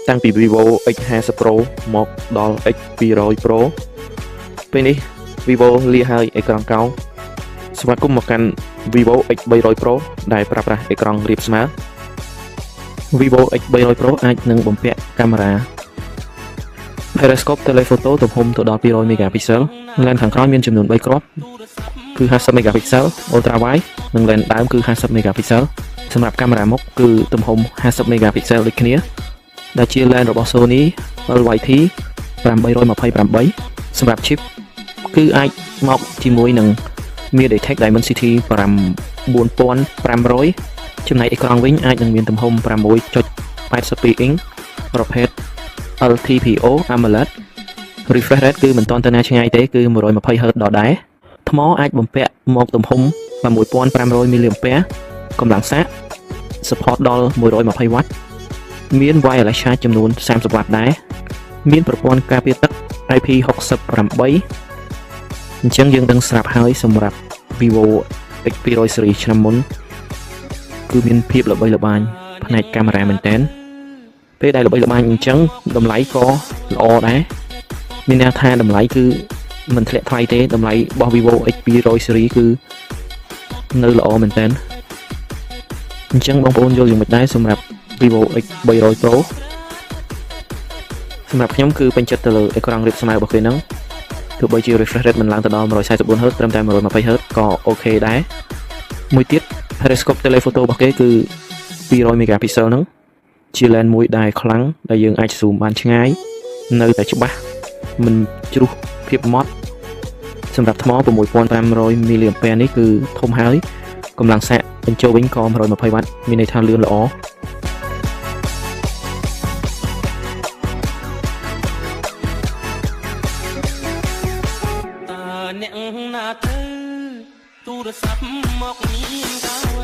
តាំងពី Vivo X50 Pro មកដល់ X200 Pro ពេលនេះ Vivo លាហើយអេក្រង់កោងស្វាគមន៍មកកាន់ Vivo X300 Pro ដែលប្រើប្រាស់អេក្រង់រាបស្មើ Vivo X300 Pro អាចនឹងបំពាក់កាមេរ៉ា Periscope Telephoto ទំហំទៅដល់200 megapixel ឡែនខាងក្រោយមានចំនួន3គ្រាប់គឺ50 megapixel Ultra Wide និងឡែនដើមគឺ50 megapixel សម្រាប់កាមេរ៉ាមុខគឺទំហំ50 megapixel ដូចគ្នាដែលជាឡែនរបស់ Sony LYT 828 សម្រាប់ chip គឺអាចមកជាមួយនឹង MediaTek Dimensity 4500 ចំណែកអេក្រង់វិញអាចនឹងមានទំហំ 6.82 inch ប្រភេទ LTPO AMOLED refresh rate គឺមិនទាន់ទៅណាឆ្ងាយទេគឺ 120Hz ដដែលថ្មអាចបំពាក់មកទំហំ 6500 mAh កម្លាំងសាក support ដល់ 120W មាន wireless charge ចំនួន 30W ដែរមានប្រព័ន្ធការពារទឹក IP68 អញ្ចឹងយើងដឹងស្រាប់ហើយសម្រាប់ Vivo X200 series ឆ្នាំមុនគឺមានភាពល្បីល្បាញផ្នែកកាមេរ៉ាមែនទែនពេលដែលល្បីល្បាញអញ្ចឹងតម្លៃក៏ល្អដែរមានន័យថាតម្លៃគឺមិនធ្លាក់ថ្លៃទេតម្លៃរបស់ Vivo X200 series គឺនៅល្អមែនទែនអញ្ចឹងបងប្អូនយល់យ៉ាងម៉េចដែរសម្រាប់ Vivo X300 Pro សម្រាប់ខ្ញុំគឺពេញចិត្តទៅលើអេក្រង់រាបស្មើរបស់គេហ្នឹងទោះបីជា refresh rate មិនឡើងទៅដល់ 144Hz ត្រឹមតែ 120Hz ក៏អូខេដែរមួយទៀត Periscope Telephoto របស់គេគឺ200 megapixel ហ្នឹងជា lens មួយដែលខ្លាំងដែលយើងអាច zoom បានឆ្ងាយនៅតែច្បាស់មិនជ្រុះភាពម៉ត់សម្រាប់ថ្ម 6500 mAh នេះគឺធំហើយកម្លាំងសាកបញ្ចូលវិញក៏ 120W មានន័យថាលឿនល្អអ្នកណាទៅទូរស័ព្ទមកមានកាវ